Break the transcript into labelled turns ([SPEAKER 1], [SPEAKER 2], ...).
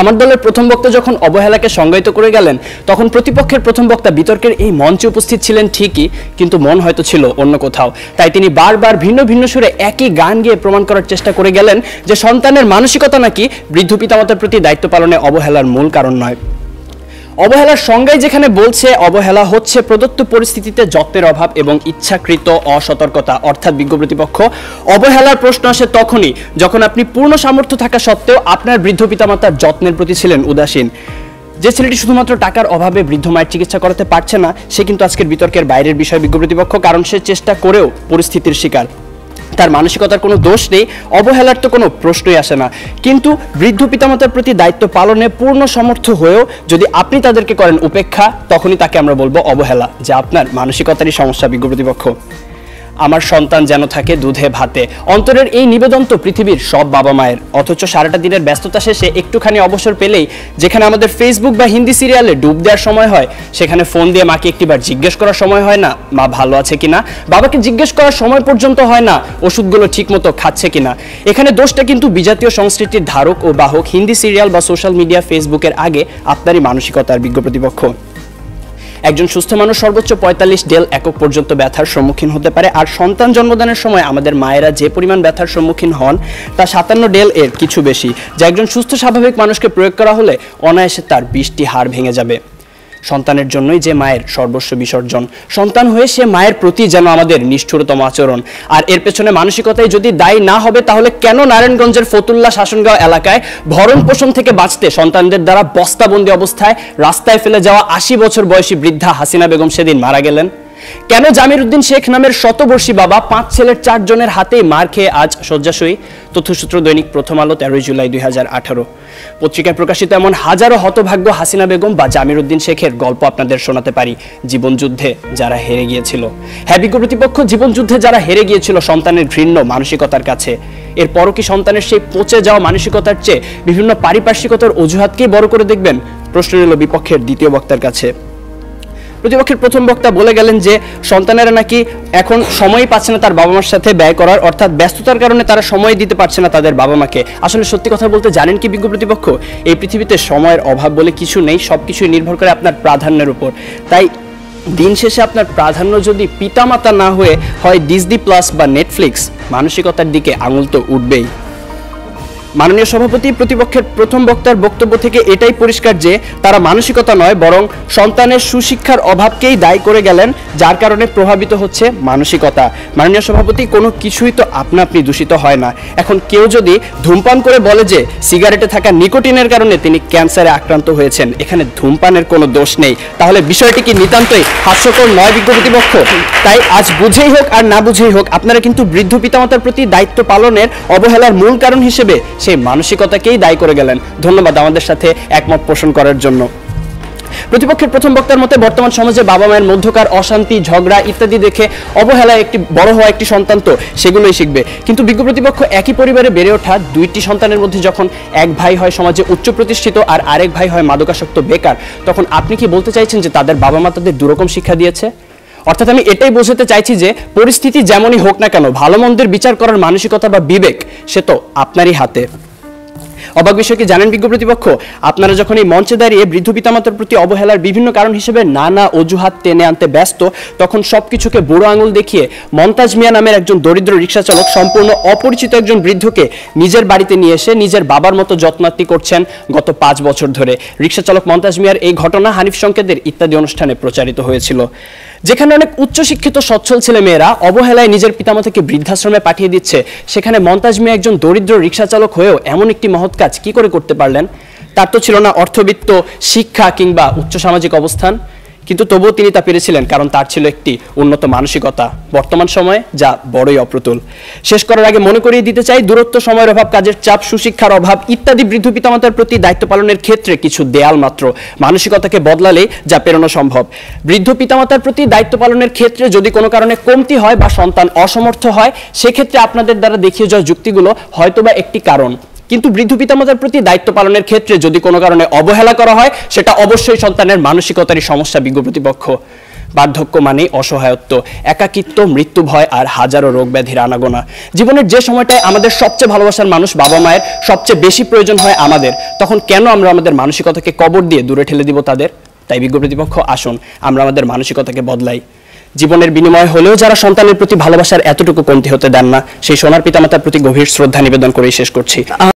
[SPEAKER 1] আমার দলের প্রথম বক্তা যখন অবহেলাকে সংজ্ঞায়িত করে গেলেন, তখন প্রতিপক্ষের প্রথম বক্তা বিতর্কের এই মঞ্চে উপস্থিত ছিলেন ঠিকই, কিন্তু মন হয়তো ছিল অন্য কোথাও। তাই তিনি বারবার ভিন্ন ভিন্ন সুরে একই গান গেয়ে প্রমাণ করার চেষ্টা করে গেলেন যে সন্তানের মানসিকতা নাকি বৃদ্ধ পিতামাতার প্রতি দায়িত্ব পালনে অবহেলার মূল কারণ নয়। অবহেলার সংজ্ঞায় যেখানে বলছে অবহেলা হচ্ছে প্রদত্ত পরিস্থিতিতে যত্নের অভাব এবং ইচ্ছাকৃত অসতর্কতা, অর্থাৎ বিজ্ঞ প্রতিপক্ষ, অবহেলার প্রশ্ন আসে তখনই যখন আপনি পূর্ণ সামর্থ্য থাকা সত্ত্বেও আপনার বৃদ্ধ পিতামাতার যত্নের প্রতি ছিলেন উদাসীন। যে ছেলেটি শুধুমাত্র টাকার অভাবে বৃদ্ধ মায়ের চিকিৎসা করাতে পারছে না, সে কিন্তু আজকের বিতর্কের বাইরের বিষয় বিজ্ঞ প্রতিপক্ষ, কারণ সে চেষ্টা করেও পরিস্থিতির শিকার। তার মানসিকতার কোনো দোষ নেই, অবহেলার তো কোনো প্রশ্নই আসে না। কিন্তু বৃদ্ধ পিতামাতার প্রতি দায়িত্ব পালনে পূর্ণ সমর্থ হয়েও যদি আপনি তাদেরকে করেন উপেক্ষা, তখনই তাকে আমরা বলবো অবহেলা, যা আপনার মানসিকতারই সমস্যা বিজ্ঞ প্রতিপক্ষ। আমার সন্তান যেন থাকে দুধে ভাতে, অন্তরের এই নিবেদন তো পৃথিবীর সব বাবা মায়ের। অথচ সারাটা দিনের ব্যস্ততা শেষে একটুখানি অবসর পেলেই যেখানে আমাদের ফেসবুক বা হিন্দি সিরিয়ালে ডুব দেওয়ার সময় হয়, সেখানে ফোন দিয়ে মাকে একটিবার জিজ্ঞেস করার সময় হয় না মা ভালো আছে কিনা, বাবাকে জিজ্ঞেস করার সময় পর্যন্ত হয় না ওষুধগুলো ঠিক মতো খাচ্ছে কিনা। এখানে দোষটা কিন্তু বিজাতীয় সংস্কৃতির ধারক ও বাহক হিন্দি সিরিয়াল বা সোশ্যাল মিডিয়া ফেসবুকের আগে আপনারই মানসিকতার বিজ্ঞ প্রতিপক্ষ। একজন সুস্থ মানুষ সর্বোচ্চ 45 ডেল একক পর্যন্ত ব্যথার সম্মুখীন হতে পারে, আর সন্তান জন্মদানের সময় আমাদের মায়েরা যে পরিমাণ ব্যথার সম্মুখীন হন তা 57 ডেল এর কিছু বেশি, যা একজন সুস্থ স্বাভাবিক মানুষকে প্রয়োগ করা হলে অনায়াসে তার 20টি হাড় ভেঙে যাবে। সন্তানের জন্যই যে মায়ের সর্বস্ব বিসর্জন, সন্তান হয়ে সে মায়ের প্রতি যেন আমাদের নিষ্ঠুরতম আচরণ। আর এর পেছনে মানসিকতায় যদি দায়ী না হবে, তাহলে কেন নারায়ণগঞ্জের ফতুল্লা শাসনগাঁও এলাকায় ভরণ পোষণ থেকে বাঁচতে সন্তানদের দ্বারা বস্তাবন্দি অবস্থায় রাস্তায় ফেলে যাওয়া 80 বছর বয়সী বৃদ্ধা হাসিনা বেগম সেদিন মারা গেলেন? কেন জামির উদ্দিন শেখ নামের শতবর্ষী বাবা 5 ছেলের 4 জনের হাতেই মার খেয়ে আজ শয্যাশয়ী? তথ্যসূত্র দৈনিক প্রথম আলো, 13 জুলাই 2018। পত্রিকায় প্রকাশিত এমন হাজারো হতভাগ্য হাসিনা বেগম বা জামির উদ্দিন শেখের গল্প আপনাদের শোনাতে পারি, জীবনযুদ্ধে যারা হেরে গিয়েছিল। হ্যাঁ বিজ্ঞ প্রতিপক্ষ, জীবনযুদ্ধে যারা হেরে গিয়েছিল সন্তানের ঘৃণ্য মানসিকতার কাছে। এরপরও কি সন্তানের সেই পচে যাওয়া মানসিকতার চেয়ে বিভিন্ন পারিপার্শ্বিকতার অজুহাতকেই বড় করে দেখবেন? প্রশ্ন রইল বিপক্ষের দ্বিতীয় বক্তার কাছে। প্রতিপক্ষের প্রথম বক্তা বলে গেলেন যে সন্তানেরা নাকি এখন সময়ই পাচ্ছে না তার বাবা মার সাথে ব্যয় করার, অর্থাৎ ব্যস্ততার কারণে তারা সময় দিতে পারছে না তাদের বাবা মাকে। আসলে সত্যি কথা বলতে জানেন কি বিজ্ঞ প্রতিপক্ষ, এই পৃথিবীতে সময়ের অভাব বলে কিছু নেই, সবকিছুই নির্ভর করে আপনার প্রাধান্যের উপর। তাই দিন শেষে আপনার প্রাধান্য যদি পিতামাতা না হয়ে হয় ডিজনি প্লাস বা নেটফ্লিক্স, মানসিকতার দিকে আঙুল তো উঠবেই। মাননীয় সভাপতি প্রতিপক্ষের প্রথম বক্তার বক্তব্য থেকে এটাই পরিষ্কার যে তারা মানসিকতা নয়, বরং সন্তানের সুশিক্ষার অভাবকেই দায়ী করে গেলেন, যার কারণে প্রভাবিত হচ্ছে মানসিকতা। মাননীয় সভাপতি, কোনো কিছুই তো আপনা আপনি দূষিত হয় না। এখন কেউ যদি ধূমপান করে বলে যে সিগারেটে থাকা নিকোটিনের কারণে তিনি ক্যান্সারে আক্রান্ত হয়েছেন, এখানে ধূমপানের কোনো দোষ নেই, তাহলে বিষয়টি কি নিতান্তই হাস্যকর নয় বিজ্ঞ প্রতিপক্ষ? তাই আজ বুঝেই হোক আর না বুঝেই হোক, আপনারা কিন্তু বৃদ্ধ পিতামাতার প্রতি দায়িত্ব পালনের অবহেলার মূল কারণ হিসেবে সেই মানসিকতাকেই দায়ী করে গেলেন। ধন্যবাদ আমাদের সাথে একমত পোষণ করার জন্য। প্রতিপক্ষের প্রথম বক্তার মতে বর্তমান সমাজে বাবা মায়ের মধ্যকার অশান্তি, ঝগড়া ইত্যাদি দেখে অবহেলায় একটি বড় হওয়া একটি সন্তান তো সেগুলোই শিখবে। কিন্তু বিজ্ঞ প্রতিপক্ষ, একই পরিবারে বেড়ে ওঠা 2টি সন্তানের মধ্যে যখন এক ভাই হয় সমাজে উচ্চ প্রতিষ্ঠিত আর আরেক ভাই হয় মাদকাসক্ত বেকার, তখন আপনি কি বলতে চাইছেন যে তাদের বাবা মা তাদের দুরকম শিক্ষা দিয়েছে? অর্থাৎ আমি এটাই বোঝাতে চাইছি যে পরিস্থিতি যেমনই হোক না কেন, ভালো মন্দের বিচার করার মানসিকতা বা বিবেক সে তো আপনারই হাতে। অবাক বিষয় কি জানেন বিজ্ঞ প্রতিপক্ষ, আপনারা যখন এই মঞ্চে দাঁড়িয়ে বৃদ্ধ পিতামাতার প্রতি অবহেলার বিভিন্ন কারণ হিসেবে নানা অজুহাত টেনে আনতে ব্যস্ত, তখন সবকিছুকে বুড়ো আঙুল দেখিয়ে মন্তাজ মিয়া নামের একজন দরিদ্র রিক্সা চালক সম্পূর্ণ অপরিচিত একজন বৃদ্ধকে নিজের বাড়িতে নিয়ে এসে নিজের বাবার মতো যত্নার্থী করছেন গত 5 বছর ধরে। রিক্সা চালক মন্তাজ মিয়ার এই ঘটনা হানিফ সংকেতের ইত্যাদি অনুষ্ঠানে প্রচারিত হয়েছিল। যেখানে অনেক উচ্চশিক্ষিত সচ্ছল ছেলে মেয়েরা অবহেলায় নিজের পিতামাতাকে বৃদ্ধাশ্রমে পাঠিয়ে দিচ্ছে, সেখানে মন্তাজ মিয়া একজন দরিদ্র রিক্সা চালক হয়েও এমন একটি মহৎ কাজ কি করে করতে পারলেন? তার তো ছিল না অর্থবিত্ত, শিক্ষা কিংবা উচ্চ সামাজিক অবস্থান, কিন্তু তবুও তিনি তা পেরেছিলেন কারণ তার ছিল একটি উন্নত মানসিকতা, বর্তমান সময়ে যা বড়ই অপ্রতুল। শেষ করার আগে মনে করিয়ে দিতে চাই, দূরত্ব, সময়ের অভাব, কাজের চাপ, সুশিক্ষার অভাব ইত্যাদি বৃদ্ধ পিতামাতার প্রতি দায়িত্ব পালনের ক্ষেত্রে কিছু দেয়াল মাত্র, মানসিকতাকে বদলালেই যা পেরোনো সম্ভব। বৃদ্ধ পিতামাতার প্রতি দায়িত্ব পালনের ক্ষেত্রে যদি কোনো কারণে কমতি হয় বা সন্তান অসমর্থ হয়, সেক্ষেত্রে আপনাদের দ্বারা দেখিয়ে যাওয়া যুক্তিগুলো হয়তোবা একটি কারণ, কিন্তু বৃদ্ধ পিতামাতার প্রতি দায়িত্ব পালনের ক্ষেত্রে যদি কোনো কারণে অবহেলা করা হয়, সেটা অবশ্যই সন্তানের মানসিকতারই সমস্যা বিজ্ঞ প্রতিপক্ষ। বার্ধক্য মানেই অসহায়ত্ব, একাকিত্ব, মৃত্যু ভয় আর হাজারো রোগ ব্যাধির আনাগোনা। জীবনের যে সময়টায় আমাদের সবচেয়ে ভালোবাসার মানুষ বাবা মায়ের সবচেয়ে বেশি প্রয়োজন হয় আমাদের, তখন কেন আমরা আমাদের মানসিকতাকে কবর দিয়ে দূরে ঠেলে দিব তাদের? তাই বিজ্ঞ প্রতিপক্ষ, আসুন আমরা আমাদের মানসিকতাকে বদলাই। জীবনের বিনিময় হলেও যারা সন্তানের প্রতি ভালোবাসার এতটুকু কমতি হতে দেন না, সেই সোনার পিতামাতার প্রতি গভীর শ্রদ্ধা নিবেদন করেই শেষ করছি।